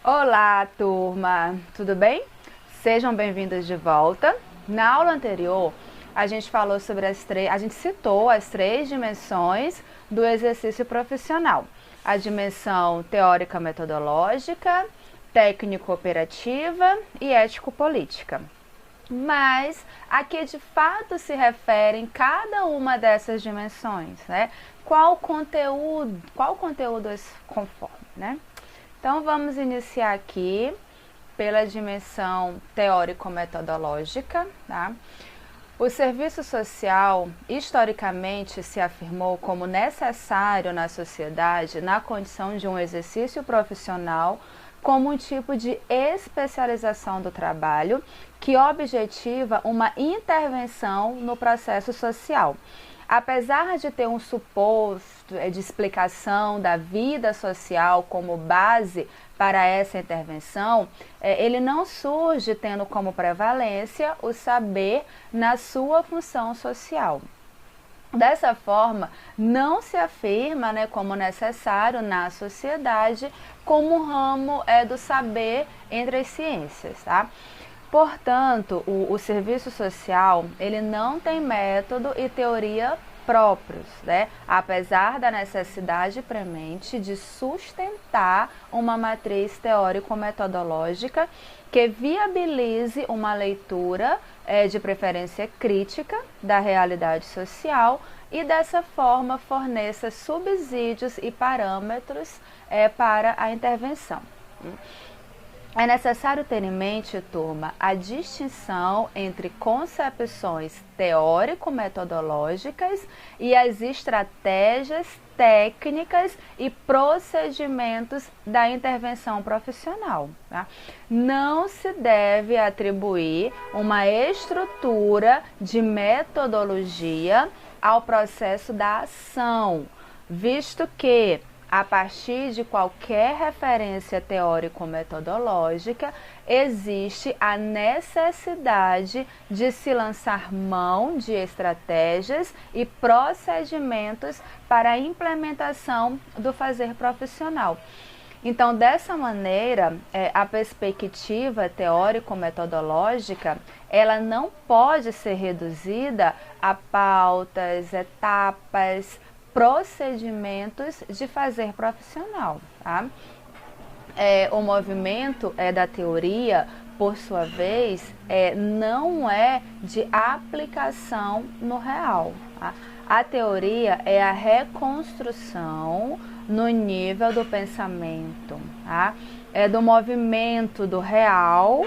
Olá, turma! Tudo bem? Sejam bem-vindos de volta. Na aula anterior, a gente falou sobre a gente citou as três dimensões do exercício profissional: a dimensão teórica metodológica, técnico-operativa e ético-política. Mas aqui de fato se refere em cada uma dessas dimensões, né? Qual conteúdo as conforme, né? Então vamos iniciar aqui pela dimensão teórico-metodológica, tá? O serviço social historicamente se afirmou como necessário na sociedade na condição de um exercício profissional como um tipo de especialização do trabalho que objetiva uma intervenção no processo social. Apesar de ter um suposto de explicação da vida social como base para essa intervenção, ele não surge tendo como prevalência o saber na sua função social. Dessa forma, não se afirma, como necessário na sociedade como ramo do saber entre as ciências, tá? Portanto, o serviço social, ele não tem método e teoria próprios, né? Apesar da necessidade premente de sustentar uma matriz teórico-metodológica que viabilize uma leitura de preferência crítica da realidade social e dessa forma forneça subsídios e parâmetros para a intervenção. É necessário ter em mente, turma, a distinção entre concepções teórico-metodológicas e as estratégias técnicas e procedimentos da intervenção profissional. Tá? Não se deve atribuir uma estrutura de metodologia ao processo da ação, visto que a partir de qualquer referência teórico-metodológica, existe a necessidade de se lançar mão de estratégias e procedimentos para a implementação do fazer profissional. Então, dessa maneira, a perspectiva teórico-metodológica, ela não pode ser reduzida a pautas, etapas, procedimentos de fazer profissional, tá? O movimento da teoria, por sua vez, não é de aplicação no real. Tá? A teoria é a reconstrução no nível do pensamento, tá? É do movimento do real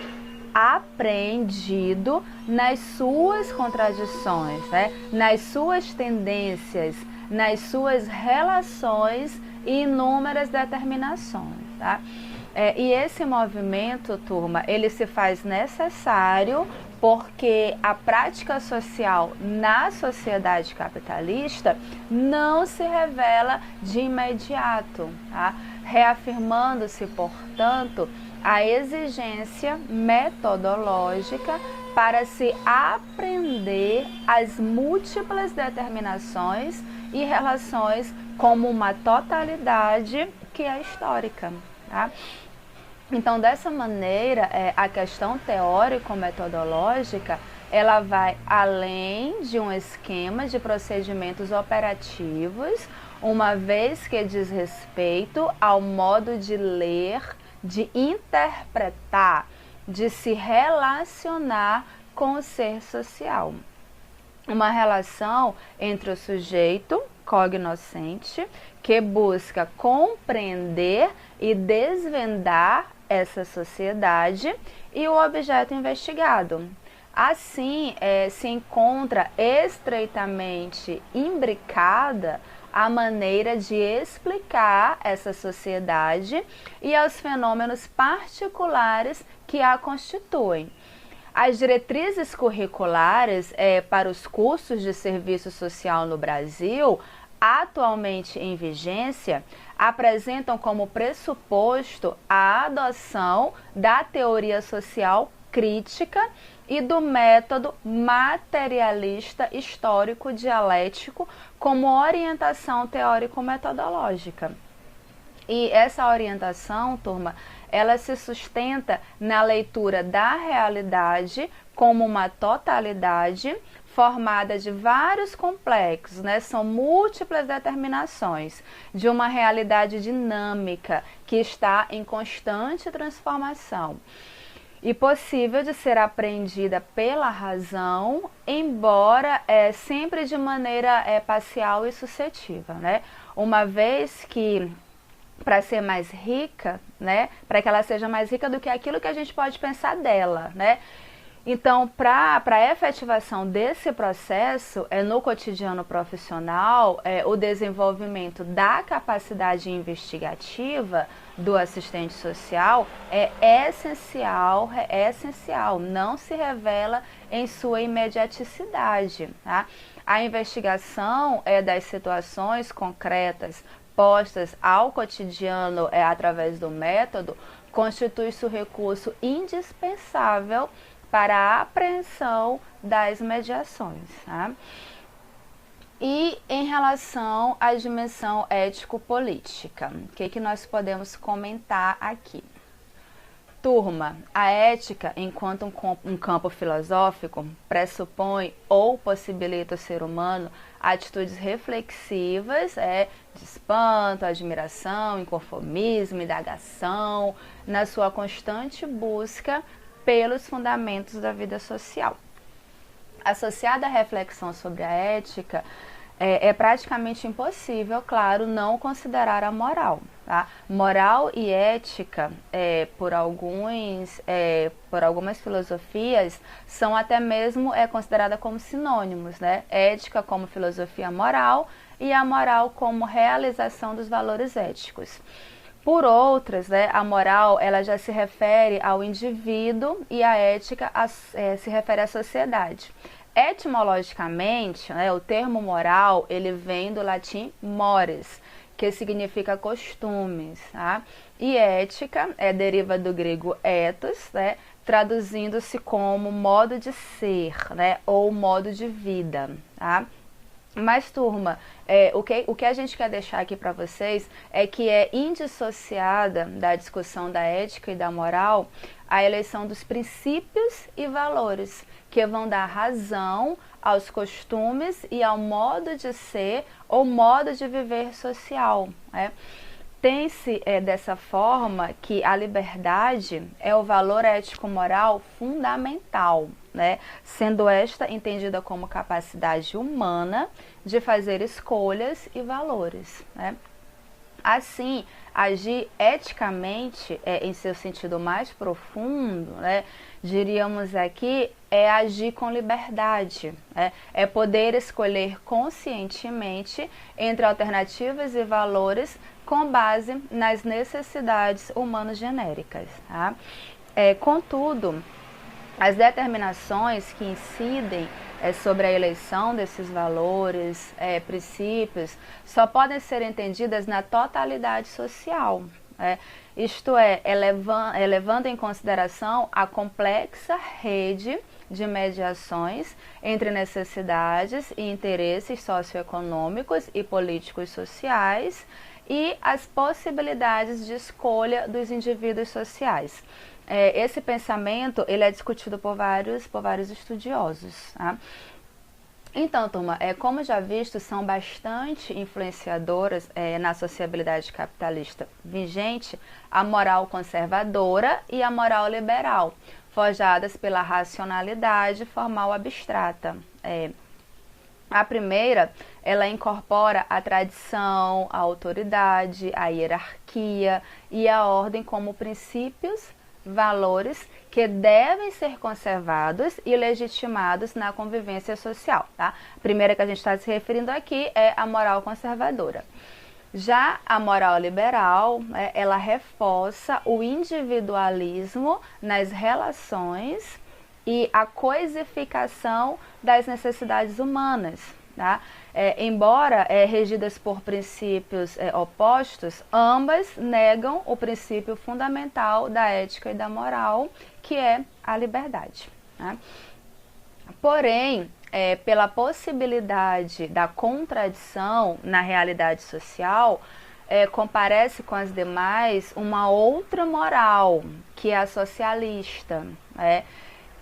apreendido nas suas contradições, né? Nas suas tendências, nas suas relações e inúmeras determinações, tá? E esse movimento, turma, ele se faz necessário porque a prática social na sociedade capitalista não se revela de imediato, tá? Reafirmando-se, portanto, a exigência metodológica para se aprender as múltiplas determinações e relações como uma totalidade que é histórica. Tá? Então, dessa maneira, a questão teórico-metodológica, ela vai além de um esquema de procedimentos operativos, uma vez que diz respeito ao modo de ler, de interpretar, de se relacionar com o ser social. Uma relação entre o sujeito cognoscente, que busca compreender e desvendar essa sociedade, e o objeto investigado. Assim, se encontra estreitamente imbricada a maneira de explicar essa sociedade e aos fenômenos particulares que a constituem. As diretrizes curriculares para os cursos de serviço social no Brasil, atualmente em vigência, apresentam como pressuposto a adoção da teoria social crítica e do método materialista histórico dialético como orientação teórico-metodológica. E essa orientação, turma, ela se sustenta na leitura da realidade como uma totalidade formada de vários complexos, né? São múltiplas determinações de uma realidade dinâmica que está em constante transformação e possível de ser apreendida pela razão, embora sempre de maneira parcial e suscetiva, né? Uma vez que para ser mais rica, né, para que ela seja mais rica do que aquilo que a gente pode pensar dela, né? Então, para a efetivação desse processo, no cotidiano profissional, o desenvolvimento da capacidade investigativa do assistente social é essencial, não se revela em sua imediaticidade, tá? A investigação das situações concretas postas ao cotidiano através do método constitui-se o recurso indispensável para a apreensão das mediações. Tá? E em relação à dimensão ético-política, o que nós podemos comentar aqui? Turma, a ética, enquanto um campo filosófico, pressupõe ou possibilita ao ser humano atitudes reflexivas, de espanto, admiração, inconformismo, indagação, na sua constante busca pelos fundamentos da vida social. Associada à reflexão sobre a ética, é praticamente impossível, claro, não considerar a moral. Tá? Moral e ética, por algumas filosofias, são até mesmo consideradas como sinônimos, né? Ética como filosofia moral e a moral como realização dos valores éticos. Por outras, né, a moral ela já se refere ao indivíduo e a ética se refere à sociedade. Etimologicamente, né, o termo moral ele vem do latim mores, que significa costumes, tá? E ética deriva do grego ethos, né, traduzindo-se como modo de ser, né, ou modo de vida, tá? Mas, turma, o que a gente quer deixar aqui para vocês é que é indissociada da discussão da ética e da moral a eleição dos princípios e valores que vão dar razão aos costumes e ao modo de ser ou modo de viver social, né? Tem-se dessa forma que a liberdade é o valor ético-moral fundamental, né? Sendo esta entendida como capacidade humana de fazer escolhas e valores, né? Assim, agir eticamente, em seu sentido mais profundo, né, diríamos aqui, é agir com liberdade, né? É poder escolher conscientemente entre alternativas e valores com base nas necessidades humanas genéricas. Tá? Contudo, as determinações que incidem sobre a eleição desses valores, princípios, só podem ser entendidas na totalidade social. Isto levando em consideração a complexa rede de mediações entre necessidades e interesses socioeconômicos e políticos sociais e as possibilidades de escolha dos indivíduos sociais. Esse pensamento ele é discutido por vários estudiosos. Tá? Então, turma, como já visto, são bastante influenciadoras na sociabilidade capitalista vigente a moral conservadora e a moral liberal, forjadas pela racionalidade formal abstrata. A primeira, ela incorpora a tradição, a autoridade, a hierarquia e a ordem como princípios, valores que devem ser conservados e legitimados na convivência social. Tá? A primeira que a gente está se referindo aqui é a moral conservadora. Já a moral liberal, ela reforça o individualismo nas relações e a coisificação das necessidades humanas. Tá? Embora regidas por princípios opostos, ambas negam o princípio fundamental da ética e da moral, que é a liberdade. Né? Porém, pela possibilidade da contradição na realidade social, comparece com as demais uma outra moral, que é a socialista, né?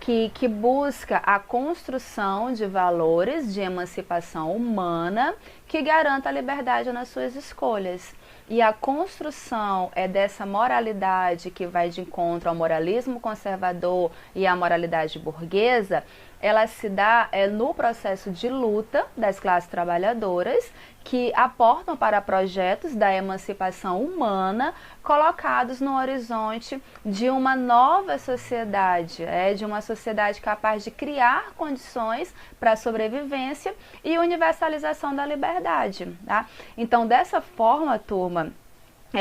Que busca a construção de valores de emancipação humana que garanta a liberdade nas suas escolhas. E a construção dessa moralidade que vai de encontro ao moralismo conservador e à moralidade burguesa, ela se dá no processo de luta das classes trabalhadoras que aportam para projetos da emancipação humana colocados no horizonte de uma nova sociedade, de uma sociedade capaz de criar condições para a sobrevivência e universalização da liberdade. Tá? Então, dessa forma, turma,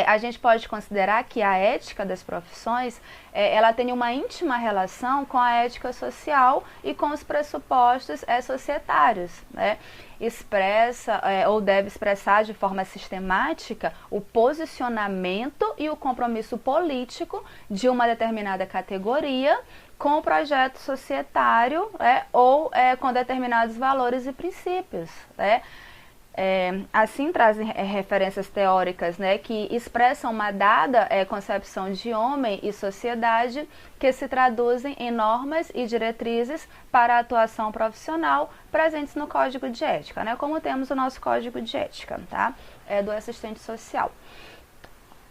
a gente pode considerar que a ética das profissões ela tem uma íntima relação com a ética social e com os pressupostos societários, né? Expressa ou deve expressar de forma sistemática o posicionamento e o compromisso político de uma determinada categoria com o projeto societário ou com determinados valores e princípios, né? Assim trazem referências teóricas, né, que expressam uma dada concepção de homem e sociedade que se traduzem em normas e diretrizes para a atuação profissional presentes no Código de Ética, né, como temos o nosso Código de Ética, tá? Do assistente social.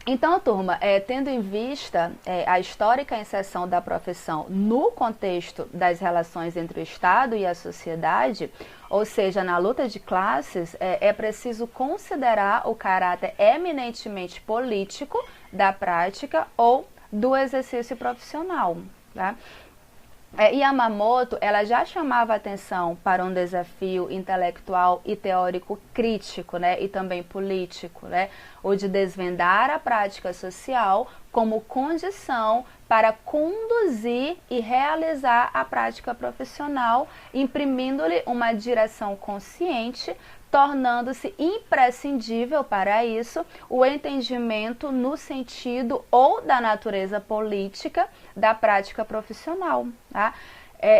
Então, turma, tendo em vista a histórica inserção da profissão no contexto das relações entre o Estado e a sociedade, ou seja, na luta de classes, é preciso considerar o caráter eminentemente político da prática ou do exercício profissional, tá? Yamamoto, ela já chamava atenção para um desafio intelectual e teórico crítico, né, e também político, né, o de desvendar a prática social como condição para conduzir e realizar a prática profissional, imprimindo-lhe uma direção consciente, tornando-se imprescindível para isso o entendimento no sentido ou da natureza política da prática profissional. Tá?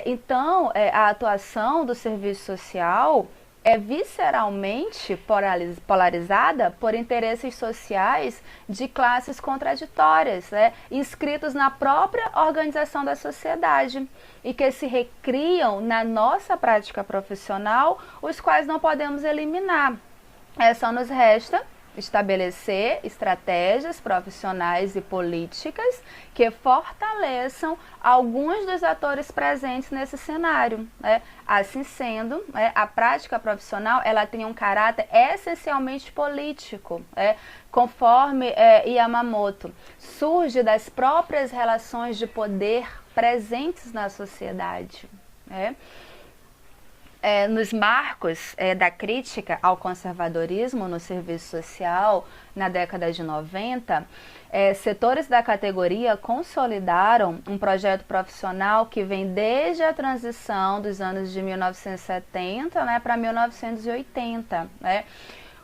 Então, a atuação do serviço social é visceralmente polarizada por interesses sociais de classes contraditórias, né, inscritos na própria organização da sociedade e que se recriam na nossa prática profissional, os quais não podemos eliminar. Só nos resta estabelecer estratégias profissionais e políticas que fortaleçam alguns dos atores presentes nesse cenário, né? Assim sendo, a prática profissional ela tem um caráter essencialmente político, conforme Yamamoto, surge das próprias relações de poder presentes na sociedade, nos marcos da crítica ao conservadorismo no serviço social na década de 90, setores da categoria consolidaram um projeto profissional que vem desde a transição dos anos de 1970 para 1980.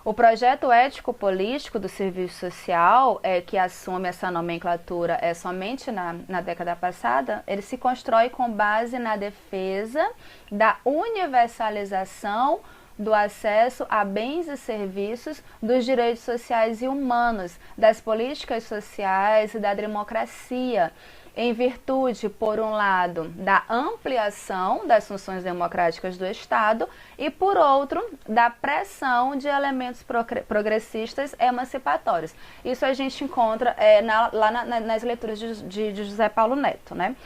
O projeto ético-político do serviço social, que assume essa nomenclatura somente na década passada, ele se constrói com base na defesa da universalização do acesso a bens e serviços, dos direitos sociais e humanos, das políticas sociais e da democracia, em virtude, por um lado, da ampliação das funções democráticas do Estado e, por outro, da pressão de elementos progressistas emancipatórios. Isso a gente encontra nas leituras de José Paulo Neto, né?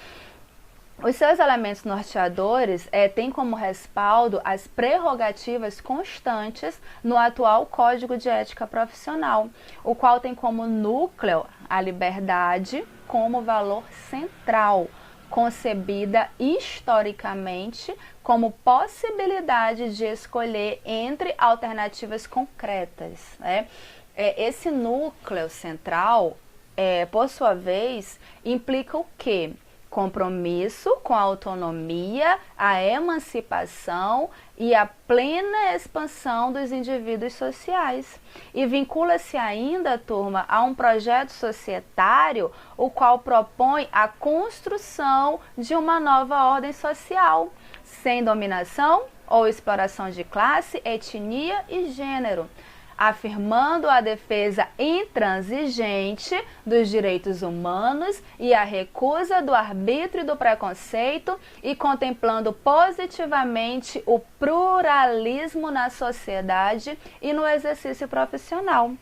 Os seus elementos norteadores têm como respaldo as prerrogativas constantes no atual Código de Ética Profissional, o qual tem como núcleo a liberdade como valor central, concebida historicamente como possibilidade de escolher entre alternativas concretas. Esse núcleo central, por sua vez, implica o quê? Compromisso com a autonomia, a emancipação e a plena expansão dos indivíduos sociais. E vincula-se ainda, turma, a um projeto societário, o qual propõe a construção de uma nova ordem social, sem dominação ou exploração de classe, etnia e gênero. afirmando a defesa intransigente dos direitos humanos e a recusa do arbítrio e do preconceito e contemplando positivamente o pluralismo na sociedade e no exercício profissional.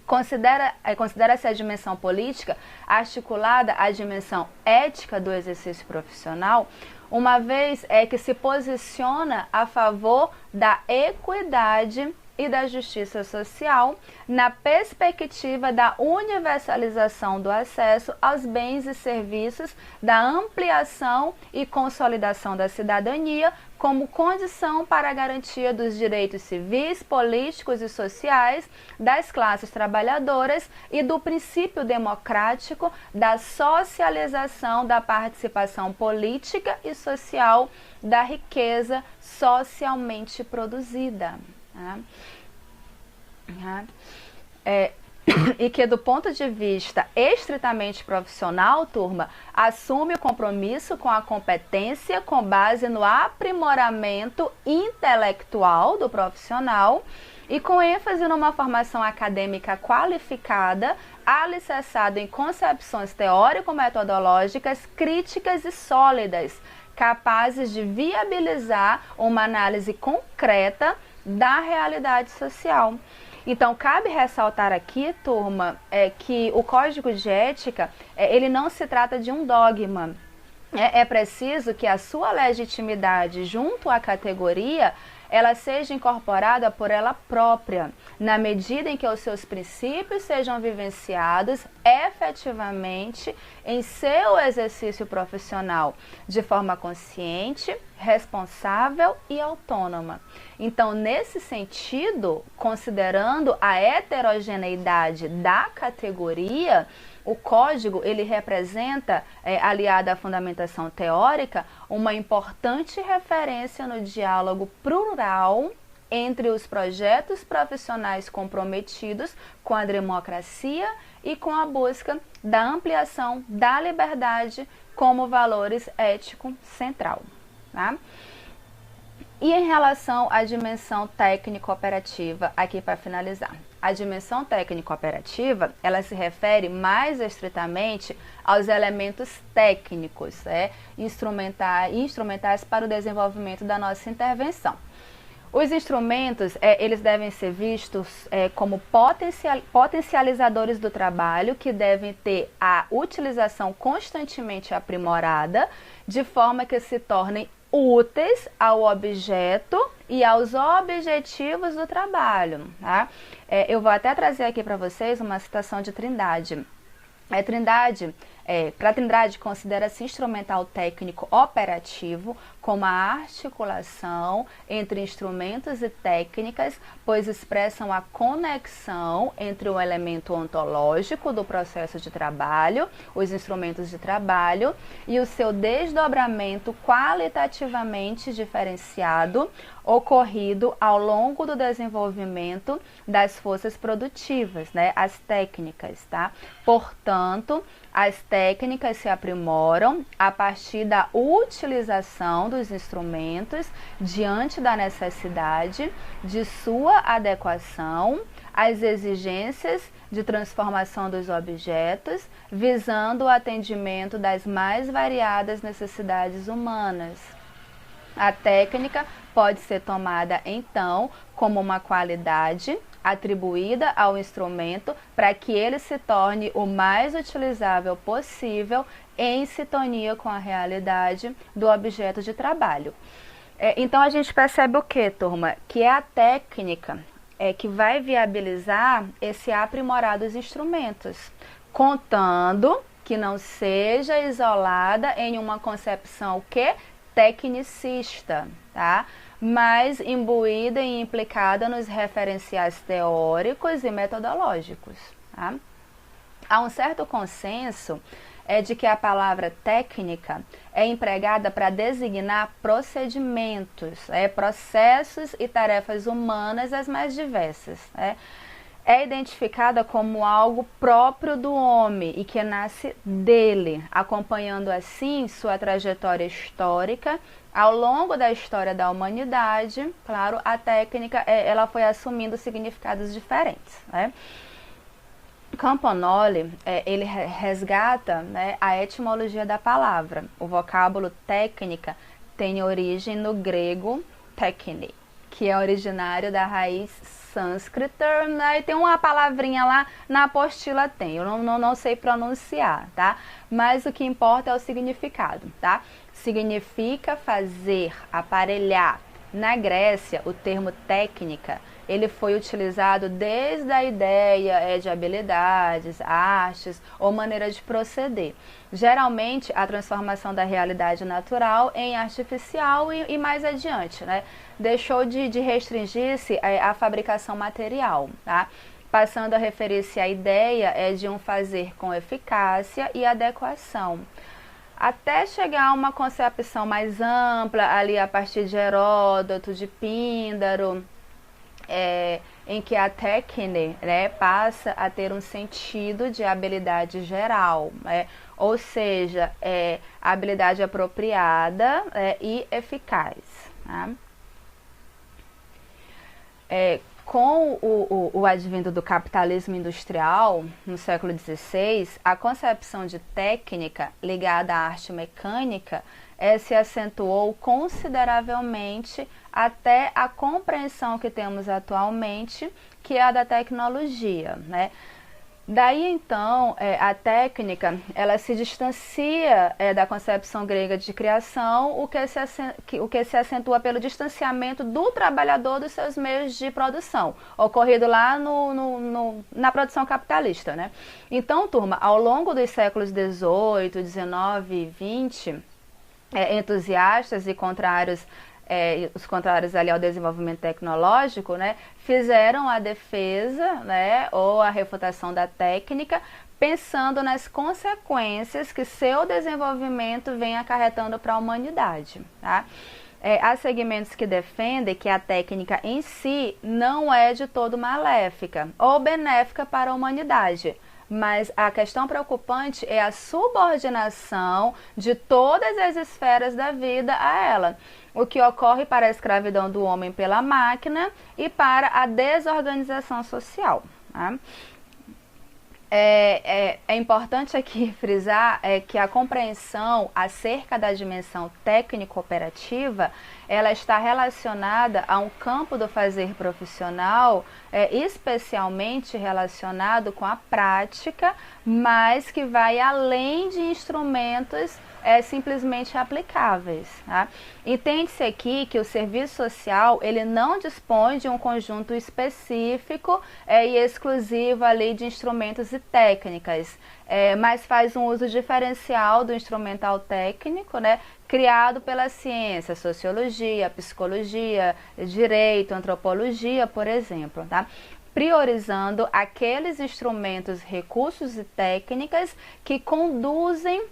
Considera-se a dimensão política articulada à dimensão ética do exercício profissional, uma vez que se posiciona a favor da equidade e da justiça social, na perspectiva da universalização do acesso aos bens e serviços, da ampliação e consolidação da cidadania como condição para a garantia dos direitos civis, políticos e sociais das classes trabalhadoras e do princípio democrático da socialização da participação política e social da riqueza socialmente produzida. E que do ponto de vista estritamente profissional, turma, assume o compromisso com a competência com base no aprimoramento intelectual do profissional e com ênfase numa formação acadêmica qualificada, alicerçada em concepções teórico-metodológicas críticas e sólidas, capazes de viabilizar uma análise concreta da realidade social. Então, cabe ressaltar aqui, turma, que o Código de Ética, ele não se trata de um dogma. É preciso que a sua legitimidade junto à categoria, ela seja incorporada por ela própria, na medida em que os seus princípios sejam vivenciados efetivamente em seu exercício profissional, de forma consciente, responsável e autônoma. Então, nesse sentido, considerando a heterogeneidade da categoria, o código, ele representa, aliado à fundamentação teórica, uma importante referência no diálogo plural entre os projetos profissionais comprometidos com a democracia e com a busca da ampliação da liberdade como valores ético central. Tá? E em relação à dimensão técnico-operativa, aqui para finalizar. A dimensão técnico-operativa, ela se refere mais estritamente aos elementos técnicos, instrumentais para o desenvolvimento da nossa intervenção. Os instrumentos, eles devem ser vistos como potencializadores do trabalho, que devem ter a utilização constantemente aprimorada, de forma que se tornem úteis ao objeto e aos objetivos do trabalho. Tá? Eu vou até trazer aqui para vocês uma citação de Trindade. Para Trindade, considera-se instrumental técnico operativo como a articulação entre instrumentos e técnicas, pois expressam a conexão entre o elemento ontológico do processo de trabalho, os instrumentos de trabalho, e o seu desdobramento qualitativamente diferenciado, ocorrido ao longo do desenvolvimento das forças produtivas, as técnicas, tá? Portanto, as técnicas se aprimoram a partir da utilização dos instrumentos diante da necessidade de sua adequação às exigências de transformação dos objetos, visando o atendimento das mais variadas necessidades humanas. A técnica pode ser tomada, então, como uma qualidade atribuída ao instrumento para que ele se torne o mais utilizável possível em sintonia com a realidade do objeto de trabalho. Então, a gente percebe o que, turma? Que é a técnica que vai viabilizar esse aprimorar dos instrumentos, contando que não seja isolada em uma concepção tecnicista, tá? Mas imbuída e implicada nos referenciais teóricos e metodológicos. Tá? Há um certo consenso de que a palavra técnica é empregada para designar procedimentos, processos e tarefas humanas as mais diversas. é identificada como algo próprio do homem e que nasce dele, acompanhando assim sua trajetória histórica. Ao longo da história da humanidade, claro, a técnica ela foi assumindo significados diferentes, né? Campanoli, ele resgata, né, a etimologia da palavra. O vocábulo técnica tem origem no grego techne, que é originário da raiz sânscrita, né, e tem uma palavrinha lá na apostila, eu não sei pronunciar, tá? Mas o que importa é o significado, tá? Significa fazer, aparelhar. Na Grécia, o termo técnica, ele foi utilizado desde a ideia de habilidades, artes ou maneira de proceder. Geralmente, a transformação da realidade natural em artificial e mais adiante, né? Deixou de restringir-se à fabricação material, tá? Passando a referir-se à ideia de um fazer com eficácia e adequação. Até chegar a uma concepção mais ampla, ali a partir de Heródoto, de Píndaro, em que a técnica, né, passa a ter um sentido de habilidade geral, né? Ou seja, habilidade apropriada e eficaz. Tá? Com o advento do capitalismo industrial, no século XVI, a concepção de técnica ligada à arte mecânica se acentuou consideravelmente até a compreensão que temos atualmente, que é a da tecnologia, né? Daí então, a técnica, ela se distancia da concepção grega de criação, o que se acentua pelo distanciamento do trabalhador dos seus meios de produção, ocorrido lá na produção capitalista, né? Então, turma, ao longo dos séculos XVIII, XIX e XX, entusiastas e contrários, os contrários ali ao desenvolvimento tecnológico, né, fizeram a defesa, né, ou a refutação da técnica, pensando nas consequências que seu desenvolvimento vem acarretando para a humanidade. Tá? Há segmentos que defendem que a técnica em si não é de todo maléfica ou benéfica para a humanidade. Mas a questão preocupante é a subordinação de todas as esferas da vida a ela, o que ocorre para a escravidão do homem pela máquina e para a desorganização social. Tá? É importante aqui frisar que a compreensão acerca da dimensão técnico-operativa ela está relacionada a um campo do fazer profissional, especialmente relacionado com a prática, mas que vai além de instrumentos simplesmente aplicáveis. Tá? Entende-se aqui que o serviço social ele não dispõe de um conjunto específico e exclusivo ali de instrumentos e técnicas, mas faz um uso diferencial do instrumental técnico, né, criado pela ciência, sociologia, psicologia, direito, antropologia, por exemplo, tá? Priorizando aqueles instrumentos, recursos e técnicas que conduzem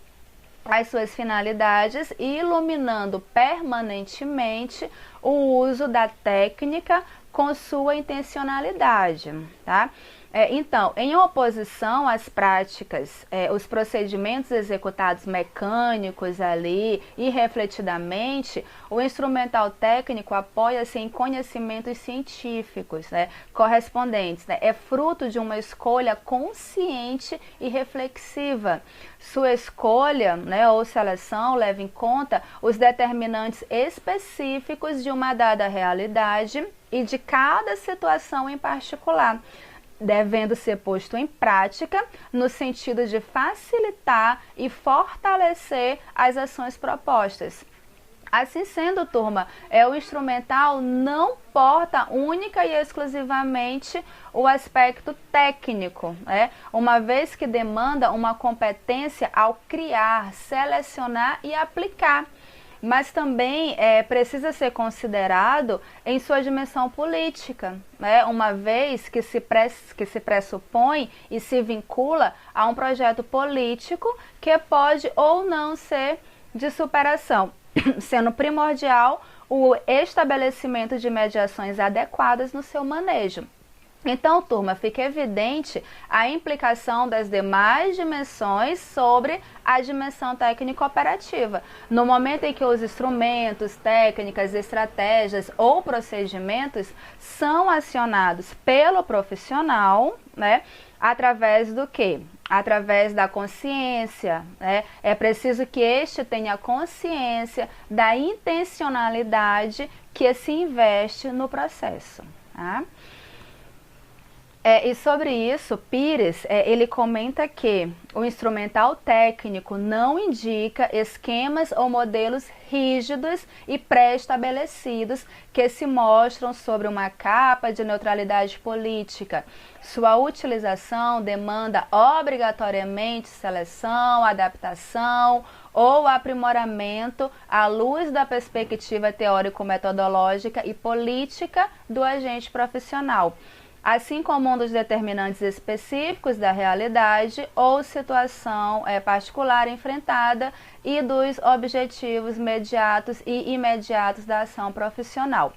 as suas finalidades e iluminando permanentemente o uso da técnica com sua intencionalidade, tá? Então, em oposição às práticas, os procedimentos executados mecânicos ali, irrefletidamente, o instrumental técnico apoia-se em conhecimentos científicos, né, correspondentes, né, é fruto de uma escolha consciente e reflexiva. Sua escolha, né, ou seleção leva em conta os determinantes específicos de uma dada realidade e de cada situação em particular, devendo ser posto em prática no sentido de facilitar e fortalecer as ações propostas. Assim sendo, turma, o instrumental não porta única e exclusivamente o aspecto técnico, né? Uma vez que demanda uma competência ao criar, selecionar e aplicar. Mas também precisa ser considerado em sua dimensão política, né? Uma vez que se pressupõe e se vincula a um projeto político que pode ou não ser de superação, sendo primordial o estabelecimento de mediações adequadas no seu manejo. Então, turma, fica evidente a implicação das demais dimensões sobre a dimensão técnico-operativa. No momento em que os instrumentos, técnicas, estratégias ou procedimentos são acionados pelo profissional, né, através do quê? Através da consciência, né? É preciso que este tenha consciência da intencionalidade que se investe no processo, tá? E sobre isso, Pires, ele comenta que o instrumental técnico não indica esquemas ou modelos rígidos e pré-estabelecidos que se mostram sobre uma capa de neutralidade política. Sua utilização demanda obrigatoriamente seleção, adaptação ou aprimoramento à luz da perspectiva teórico-metodológica e política do agente profissional, assim como um dos determinantes específicos da realidade ou situação particular enfrentada e dos objetivos imediatos e imediatos da ação profissional.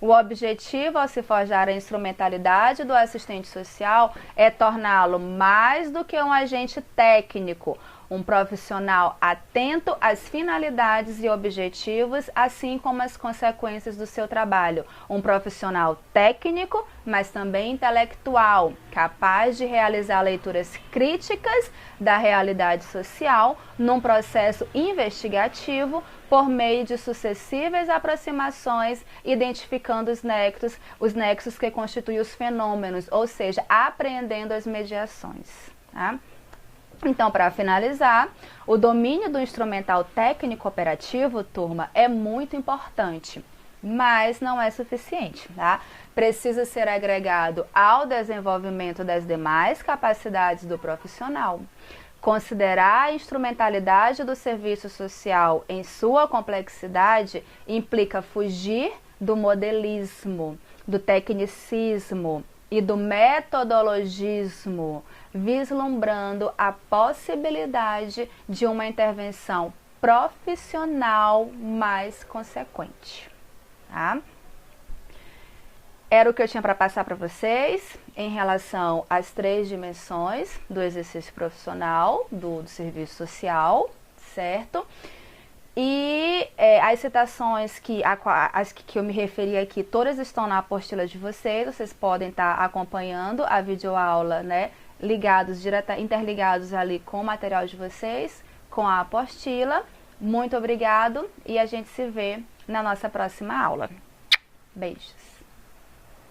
O objetivo ao se forjar a instrumentalidade do assistente social é torná-lo mais do que um agente técnico, um profissional atento às finalidades e objetivos, assim como às consequências do seu trabalho. Um profissional técnico, mas também intelectual, capaz de realizar leituras críticas da realidade social num processo investigativo por meio de sucessivas aproximações, identificando os nexos que constituem os fenômenos, ou seja, apreendendo as mediações, tá? Então, para finalizar, o domínio do instrumental técnico operativo, turma, é muito importante, mas não é suficiente, tá? Precisa ser agregado ao desenvolvimento das demais capacidades do profissional. Considerar a instrumentalidade do serviço social em sua complexidade implica fugir do modelismo, do tecnicismo e do metodologismo, vislumbrando a possibilidade de uma intervenção profissional mais consequente, tá? Era o que eu tinha para passar para vocês em relação às 3 dimensões do exercício profissional, do serviço social, certo? E as citações as que eu me referi aqui, todas estão na apostila de vocês podem estar acompanhando a videoaula, né, interligados ali com o material de vocês, com a apostila. Muito obrigado e a gente se vê na nossa próxima aula. Beijos!